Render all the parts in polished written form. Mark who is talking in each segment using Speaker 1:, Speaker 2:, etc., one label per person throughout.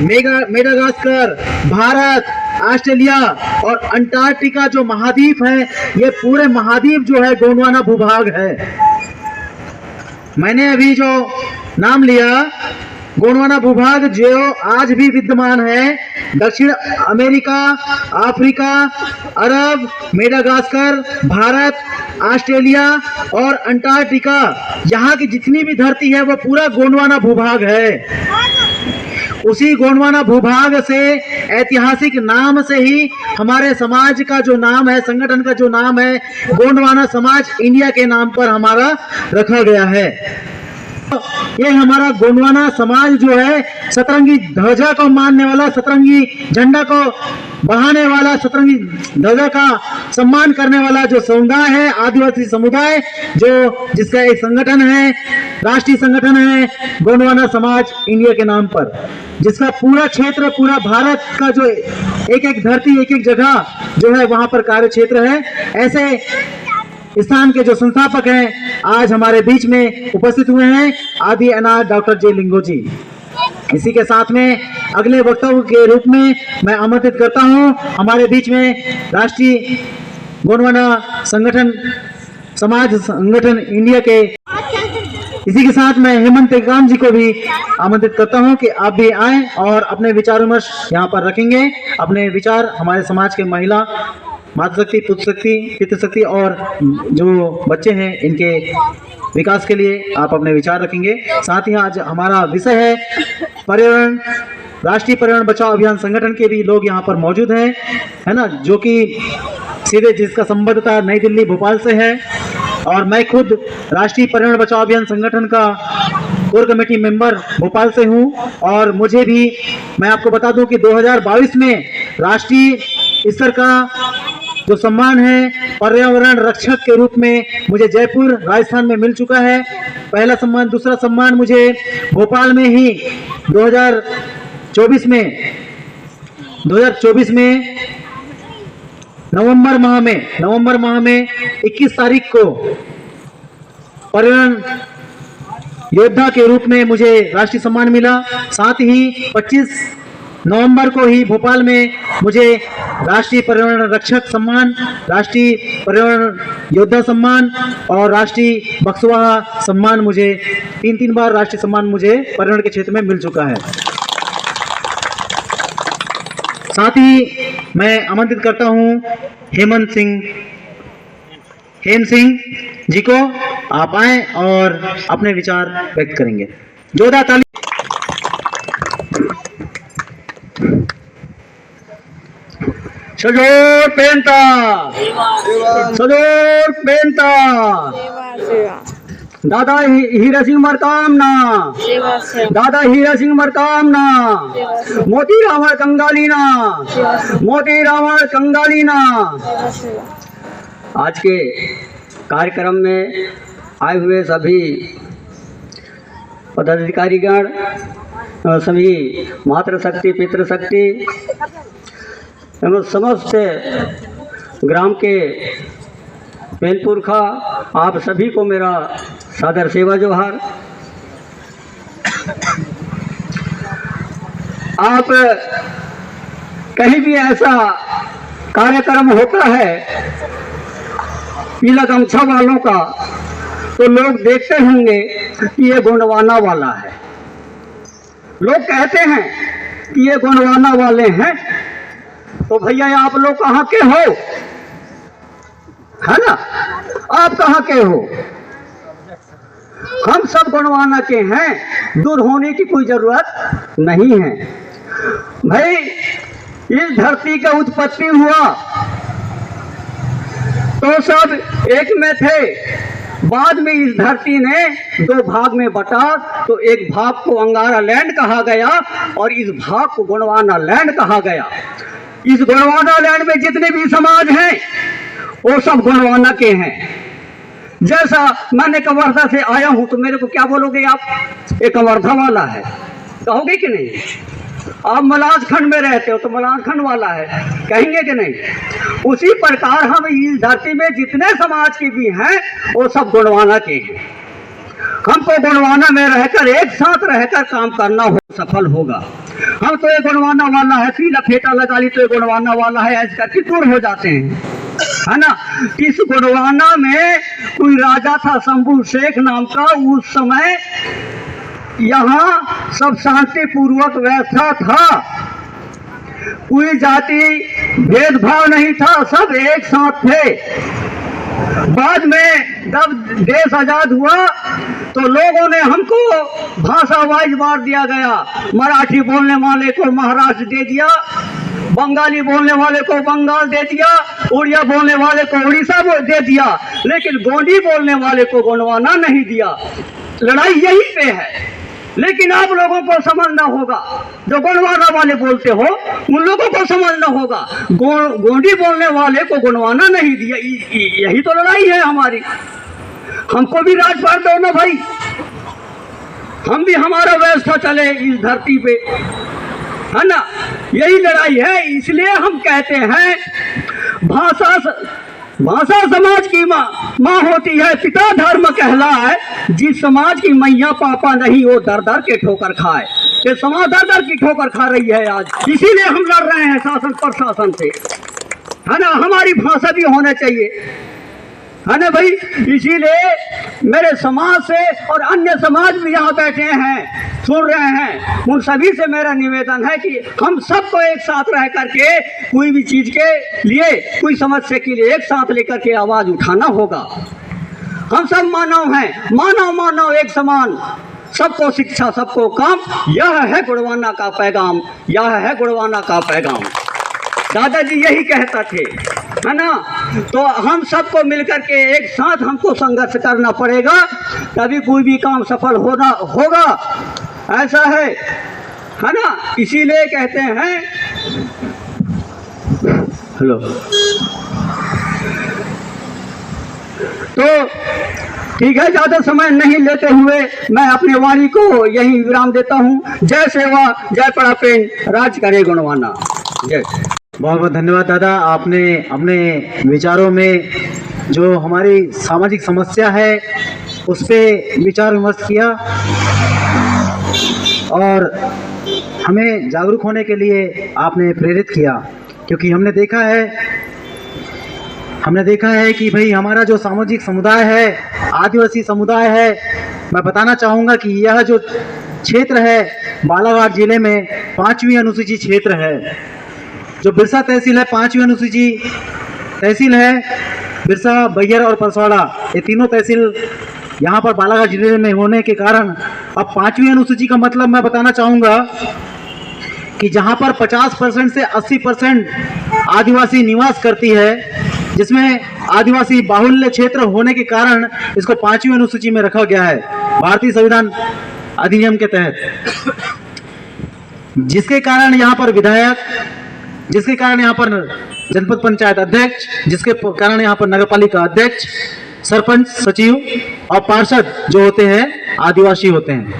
Speaker 1: Madagascar, Bharat, Australia और Antarctica जो महाद्वीप है, ये पूरे महाद्वीप जो है गोंडवाना भूभाग है। मैंने अभी जो नाम लिया, गोंडवाना भूभाग जो आज भी विद्यमान है, दक्षिण अमेरिका, अफ्रीका, अरब, मेडागास्कर, भारत, ऑस्ट्रेलिया और अंटार्कटिका, यहाँ की जितनी भी धरती है वो पूरा गोंडवाना भूभाग है। उसी गोंडवाना भूभाग से ऐतिहासिक नाम से ही हमारे समाज का जो नाम है, संगठन का जो नाम है, गोंडवाना समाज इंडिया के नाम पर हमारा रखा गया है। ये हमारा गोंडवाना समाज जो है सतरंगी ध्वजा को मानने वाला, सतरंगी झंडा को बढ़ाने वाला, सतरंगी ध्वजा का सम्मान करने वाला जो समुदाय है, आदिवासी समुदाय, जो जिसका एक संगठन है, राष्ट्रीय संगठन है गोंडवाना समाज इंडिया के नाम पर, जिसका पूरा क्षेत्र, पूरा भारत का जो एक एक धरती, एक एक जगह जो है वहां पर कार्य क्षेत्र है। ऐसे स्थान के जो संस्थापक हैं आज हमारे बीच में उपस्थित हुए हैं, आदि अनाथ डॉक्टर जे लिंगो जी। इसी के साथ में अगले वक्तव्य के रूप में मैं आमंत्रित करता हूं हमारे बीच में राष्ट्रीय गोंडवाना संगठन समाज संगठन इंडिया के, इसी के साथ मैं हेमंत टेकाम जी को भी आमंत्रित करता हूं कि आप भी आएं और अपने विचार विमर्श यहाँ पर रखेंगे। अपने विचार हमारे समाज के महिला, मातृशक्ति, पुत्रशक्ति, पितृशक्ति और जो बच्चे हैं इनके विकास के लिए आप अपने विचार रखेंगे। साथ ही आज हमारा विषय है पर्यावरण, राष्ट्रीय पर्यावरण बचाओ अभियान संगठन के भी लोग यहाँ पर मौजूद हैं, है ना, जो कि सीधे जिसका संबद्धता नई दिल्ली, भोपाल से है। और मैं खुद राष्ट्रीय पर्यावरण बचाओ अभियान संगठन का कोर कमेटी मेंबर भोपाल से हूँ। और मुझे भी, मैं आपको बता दूं कि 2022 में राष्ट्रीय स्तर का जो सम्मान है पर्यावरण रक्षक के रूप में मुझे जयपुर राजस्थान में मिल चुका है। पहला सम्मान, दूसरा सम्मान मुझे भोपाल में ही 2024 में नवंबर माह में 21 तारीख को पर्यावरण योद्धा के रूप में मुझे राष्ट्रीय सम्मान मिला। साथ ही 25 नवंबर को ही भोपाल में मुझे राष्ट्रीय पर्यावरण रक्षक सम्मान, राष्ट्रीय पर्यावरण योद्धा सम्मान और राष्ट्रीय बक्सवाहा सम्मान, मुझे 3 बार राष्ट्रीय सम्मान मुझे पर्यावरण के क्षेत्र में मिल चुका है। साथ ही मैं आमंत्रित करता हूं हेम सिंह जी को, आप आए और अपने विचार व्यक्त करेंगे। जोरदार ताली। सजोर पेंता, सजोर पेंता, दादा हीरा सिंह मरकामना, दादा हीरा सिंह मरकामना, मोती रावण कंगालीना, मोती रावण कंगालीना। आज के कार्यक्रम में आए हुए सभी पदाधिकारीगण, सभी मातृशक्ति, पितृशक्ति एवं समस्त ग्राम के पेनपुरखा, आप सभी को मेरा सादर सेवा जोहार। आप कहीं भी ऐसा कार्यक्रम होता है पीला गमछा वालों का, तो लोग देखते होंगे कि ये गोंडवाना वाला है। लोग कहते हैं कि ये गोंडवाना वाले हैं। तो भैया आप लोग कहाँ के हो, है ना? आप कहाँ के हो? हम सब गोंडवाना के हैं, दूर होने की कोई जरूरत नहीं है। भाई इस धरती का उत्पत्ति हुआ तो सब एक में थे, बाद में इस धरती ने 2 भाग में बटा, तो एक भाग को अंगारा लैंड कहा गया और इस भाग को गोंडवाना लैंड कहा गया। इस गोंडवाना लैंड में जितने भी समाज हैं वो सब गोंडवाना के हैं। जैसा मैंने कवर्धा से आया हूं तो मेरे को क्या बोलोगे आप? ये कवर्धा वाला है कहोगे कि नहीं? आप मलाज खंड में रहते हो तो मलाज खंड वाला है कहेंगे कि नहीं? उसी प्रकार हम इस धरती में जितने समाज के भी हैं वो सब गोंडवाना के हैं। हमको गोंडवाना में रहकर एक साथ रहकर काम करना सफल होगा।
Speaker 2: हम तो ये गुणवाना वाला है, पीला फेटा लगा ली तो ये गुणवाना वाला है, ऐसे करके दूर हो जाते हैं, है ना। इस गुणवाना में कोई राजा था शंभू शेख नाम का, उस समय यहाँ सब शांति पूर्वक व्यवस्था था, कोई जाति भेदभाव नहीं था, सब एक साथ थे। बाद में जब देश आजाद हुआ तो लोगों ने हमको भाषा वाइज बांट दिया गया, मराठी बोलने वाले को महाराष्ट्र दे दिया, बंगाली बोलने वाले को बंगाल दे दिया, उड़िया बोलने वाले को उड़ीसा दे दिया, लेकिन गोंडी बोलने वाले को गोंडवाना नहीं दिया। लड़ाई यही पे है। लेकिन आप लोगों को समझना होगा, जो गोंडवाना वाले बोलते हो उन लोगों को समझना होगा, गोंडी बोलने वाले को गोंडवाना नहीं दिया, यही तो लड़ाई है हमारी। हमको भी राजपाट दो ना भाई, हम भी हमारा व्यवस्था चले इस धरती पे, है ना। यही लड़ाई है। इसलिए हम कहते हैं भाषा समाज की माँ होती है, पिता धर्म कहलाए, जिस समाज की मैया पापा नहीं वो दर दर के ठोकर खाए। ये समाज दर दर की ठोकर खा रही है आज, इसीलिए हम लड़ रहे हैं शासन प्रशासन से, है ना। हमारी भाषा भी होना चाहिए, है ना भाई। इसीलिए मेरे समाज से और अन्य समाज भी यहाँ बैठे हैं, सुन रहे हैं, उन सभी से मेरा निवेदन है कि हम सबको एक साथ रह करके कोई भी चीज़ के लिए, कोई समस्या के लिए एक साथ लेकर के आवाज़ उठाना होगा। हम सब मानव हैं, मानव एक समान, सबको शिक्षा सबको काम, यह है गुणवाना का पैगाम, यह है गुणवाना का पैगाम। दादाजी यही कहता थे, है ना। तो हम सबको मिलकर के एक साथ हमको संघर्ष करना पड़ेगा, तभी कोई भी काम सफल होगा, ऐसा है ना। इसीलिए कहते हैं, हेलो, तो ठीक है, ज़्यादा समय नहीं लेते हुए मैं अपने वाणी को यही विराम देता हूँ। जय सेवा, जय परापेन, राज करे गुणवाना। जय।
Speaker 1: बहुत बहुत धन्यवाद दादा, आपने अपने विचारों में जो हमारी सामाजिक समस्या है उस पर विचार विमर्श किया और हमें जागरूक होने के लिए आपने प्रेरित किया। क्योंकि हमने देखा है कि भाई हमारा जो सामाजिक समुदाय है, आदिवासी समुदाय है, मैं बताना चाहूँगा कि यह जो क्षेत्र है बालाघाट जिले में 5वीं अनुसूची क्षेत्र है। जो बिरसा तहसील है 5वीं अनुसूची तहसील है, बिरसा, बैयर और परसवाड़ा, ये तीनों तहसील यहाँ पर बालाघाट जिले में होने के कारण अब 5वीं अनुसूची का मतलब मैं बताना चाहूँगा कि जहाँ पर 50% से 80% आदिवासी निवास करती है, जिसमें आदिवासी बाहुल्य क्षेत्र होने के कारण इसको 5वीं अनुसूची में रखा गया है भारतीय संविधान अधिनियम के तहत, जिसके कारण यहाँ पर विधायक, जिसके कारण यहाँ पर जनपद पंचायत अध्यक्ष, जिसके कारण यहाँ पर नगरपालिका अध्यक्ष, सरपंच, सचिव और पार्षद जो होते हैं आदिवासी होते हैं।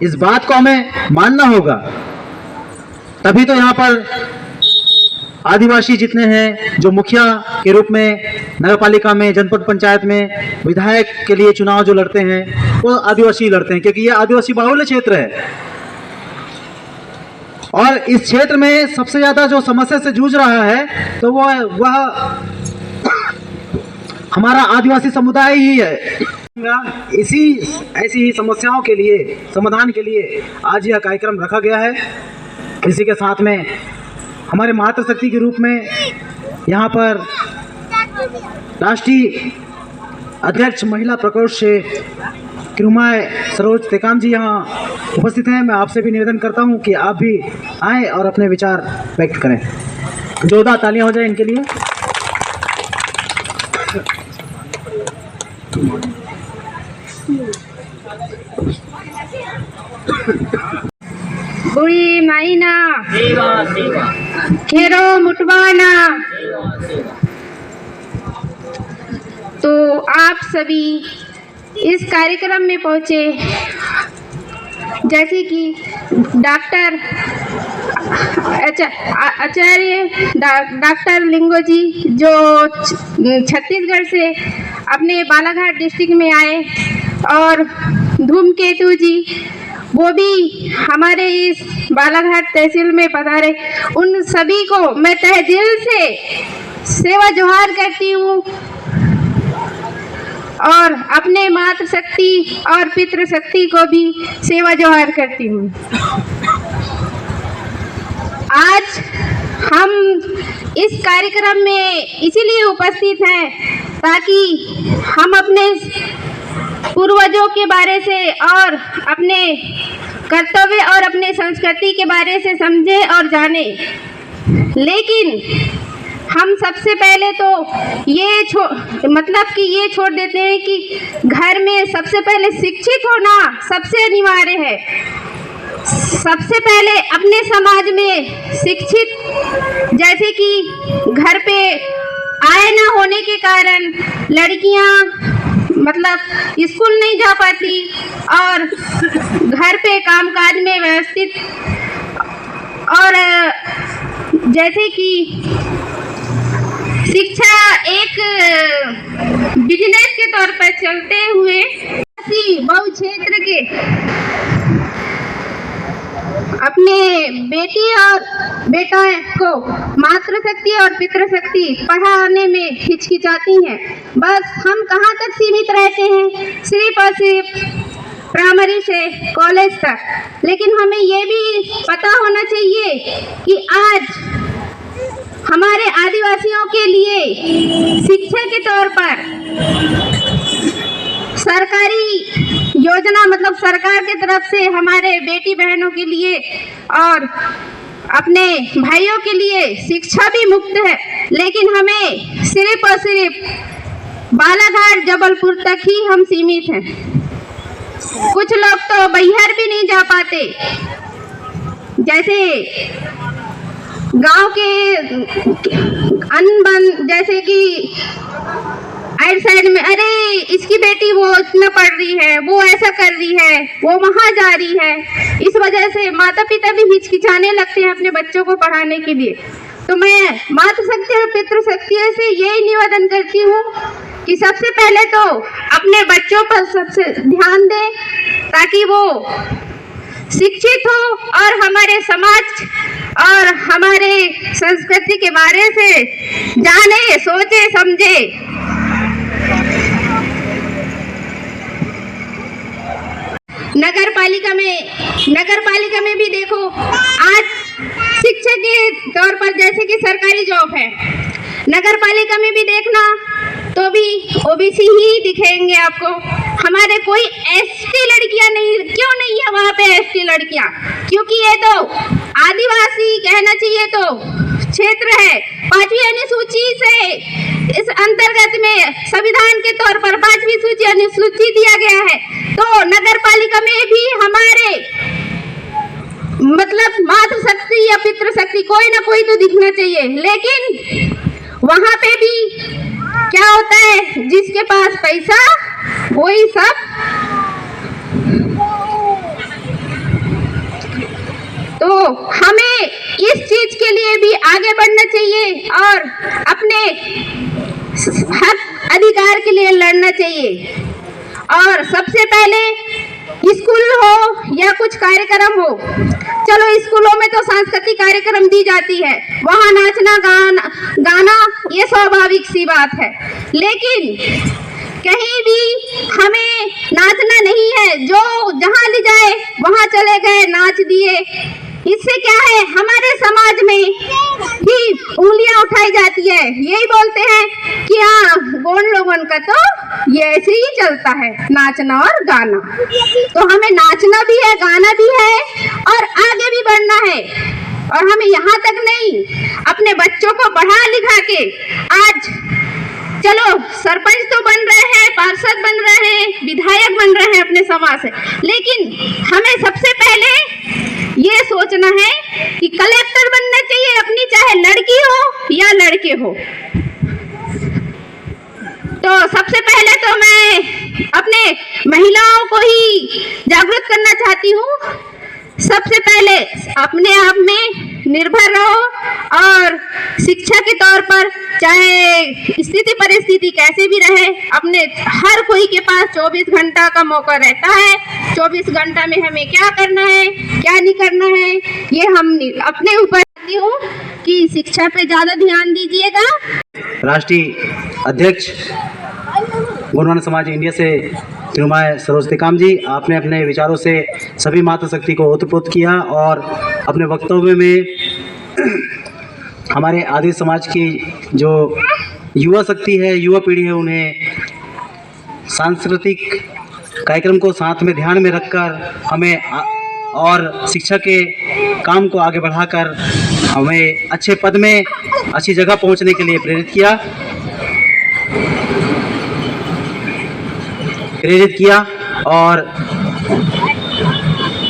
Speaker 1: इस बात को हमें मानना होगा, तभी तो यहाँ पर आदिवासी जितने हैं जो मुखिया के रूप में नगरपालिका में, जनपद पंचायत में विधायक के लिए चुनाव जो लड़ते हैं वो आदिवासी लड़ते हैं, क्योंकि ये आदिवासी बाहुल्य क्षेत्र है। और इस क्षेत्र में सबसे ज़्यादा जो समस्या से जूझ रहा है तो वह हमारा आदिवासी समुदाय ही है। ऐसी ही समस्याओं के लिए समाधान के लिए आज यह कार्यक्रम रखा गया है। इसी के साथ में हमारे मातृशक्ति के रूप में यहाँ पर राष्ट्रीय अध्यक्ष महिला प्रकोष्ठ से किरुमाय सरोज टेकाम जी यहाँ उपस्थित हैं। मैं आपसे भी निवेदन करता हूँ कि आप भी आएँ और अपने विचार व्यक्त करें। जोरदार तालियां हो जाए इनके लिए।
Speaker 3: बुढ़ी माइना खेरो मुटवाना। तो आप सभी इस कार्यक्रम में पहुंचे, जैसे कि डॉक्टर आचार्य डॉक्टर लिंगो जी जो छत्तीसगढ़ से अपने बालाघाट डिस्ट्रिक्ट में आए, और धूमकेतु जी वो भी हमारे इस बालाघाट तहसील में पधारे, उन सभी को मैं तहे दिल से सेवा जोहार करती हूँ और अपने मातृशक्ति और पितृशक्ति को भी सेवा जोहार करती हूँ। आज हम इस कार्यक्रम में इसीलिए उपस्थित हैं ताकि हम अपने पूर्वजों के बारे से और अपने कर्तव्य और अपने संस्कृति के बारे से समझें और जानें। लेकिन हम सबसे पहले तो ये ये छोड़ देते हैं कि घर में सबसे पहले शिक्षित होना सबसे अनिवार्य है। सबसे पहले अपने समाज में शिक्षित, जैसे कि घर पे आय न होने के कारण लड़कियां स्कूल नहीं जा पाती और घर पे कामकाज में व्यवस्थित, और जैसे कि शिक्षा एक बिजनेस के तौर पर चलते हुए बहु क्षेत्र के अपने बेटी और बेटा को मातृशक्ति और पितृशक्ति पढ़ाने में हिचकिचाती हैं। बस हम कहाँ तक सीमित रहते हैं, सिर्फ और सिर्फ प्राइमरी से कॉलेज तक। लेकिन हमें ये भी पता होना चाहिए कि आज हमारे आदिवासियों के लिए शिक्षा के तौर पर सरकारी योजना सरकार की तरफ से हमारे बेटी बहनों के लिए और अपने भाइयों के लिए शिक्षा भी मुफ्त है। लेकिन हमें सिर्फ और सिर्फ बालाघाट जबलपुर तक ही हम सीमित हैं। कुछ लोग तो बैहर भी नहीं जा पाते। जैसे गांव के अनबन, जैसे कि साइड में, अरे इसकी बेटी वो इतना पढ़ रही है, वो ऐसा कर रही है, वो वहाँ जा रही है। इस वजह से माता पिता भी हिचकिचाने लगते हैं अपने बच्चों को पढ़ाने के लिए। तो मैं मातृशक्ति और पितृशक्ति से यही निवेदन करती हूँ कि सबसे पहले तो अपने बच्चों पर सबसे ध्यान दें ताकि वो शिक्षित हो और हमारे समाज और हमारे संस्कृति के बारे से जाने, सोचे, समझे। नगर पालिका में भी देखो, आज शिक्षा के तौर पर जैसे कि सरकारी जॉब है, नगर पालिका में भी देखना तो भी ओबीसी ही दिखेंगे आपको। हमारे कोई एसटी लड़कियां नहीं, क्यों नहीं है वहाँ पे एसटी लड़कियां? क्योंकि ये तो आदिवासी कहना चाहिए तो क्षेत्र है। 5वीं अनुसूची से इस अंतर्गत में संविधान के तौर पर 5वीं सूची अनुसूची दिया गया है। तो नगर पालिका में भी हमारे मातृशक्ति या पितृशक्ति कोई ना कोई तो दिखना चाहिए। लेकिन वहाँ पे भी क्या होता है, जिसके पास पैसा वही सब। तो हमें इस चीज के लिए भी आगे बढ़ना चाहिए और अपने हक अधिकार के लिए लड़ना चाहिए। और सबसे पहले स्कूल हो या कुछ कार्यक्रम हो, चलो स्कूलों में तो सांस्कृतिक कार्यक्रम दी जाती है, वहाँ नाचना गाना ये स्वाभाविक सी बात है। लेकिन कहीं भी हमें नाचना नहीं है, जो जहाँ ले जाए वहाँ चले गए, नाच दिए। इससे क्या है, हमारे समाज में ही उंगलियां उठाई जाती है। यही बोलते हैं कि हाँ, गोंड लोगों का तो ये ऐसे ही चलता है, नाचना और गाना। तो हमें नाचना भी है, गाना भी है और आगे भी बढ़ना है। और हमें यहाँ तक नहीं, अपने बच्चों को पढ़ा लिखा के आज चलो सरपंच तो बन रहे हैं, पार्षद बन रहे हैं, विधायक बन रहे हैं अपने समाज से। लेकिन हमें सबसे पहले ये सोचना है कि कलेक्टर बनना चाहिए अपनी, चाहे लड़की हो या लड़के हो। तो सबसे पहले तो मैं अपने महिलाओं को ही जागरूक करना चाहती हूँ। सबसे पहले अपने आप में निर्भर रहो और शिक्षा के तौर पर चाहे स्थिति परिस्थिति कैसे भी रहे, अपने हर कोई के पास 24 घंटा का मौका रहता है। 24 घंटा में हमें क्या करना है, क्या नहीं करना है, ये हम अपने ऊपर हूँ कि शिक्षा पे ज्यादा ध्यान दीजिएगा।
Speaker 1: राष्ट्रीय अध्यक्ष गोंडवाना समाज इंडिया से तिरुमाय सरोज टेकाम जी, आपने अपने विचारों से सभी मातृशक्ति को ओतप्रोत किया और अपने वक्तव्य में हमारे आदिवासी समाज की जो युवा शक्ति है, युवा पीढ़ी है, उन्हें सांस्कृतिक कार्यक्रम को साथ में ध्यान में रखकर हमें और शिक्षा के काम को आगे बढ़ाकर हमें अच्छे पद में, अच्छी जगह पहुंचने के लिए प्रेरित किया और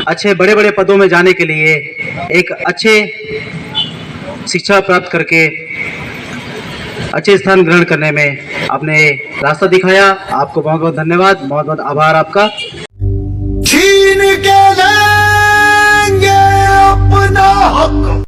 Speaker 1: अच्छे बड़े बड़े पदों में जाने के लिए एक अच्छे शिक्षा प्राप्त करके अच्छे स्थान ग्रहण करने में आपने रास्ता दिखाया। आपको बहुत बहुत धन्यवाद, बहुत बहुत आभार आपका।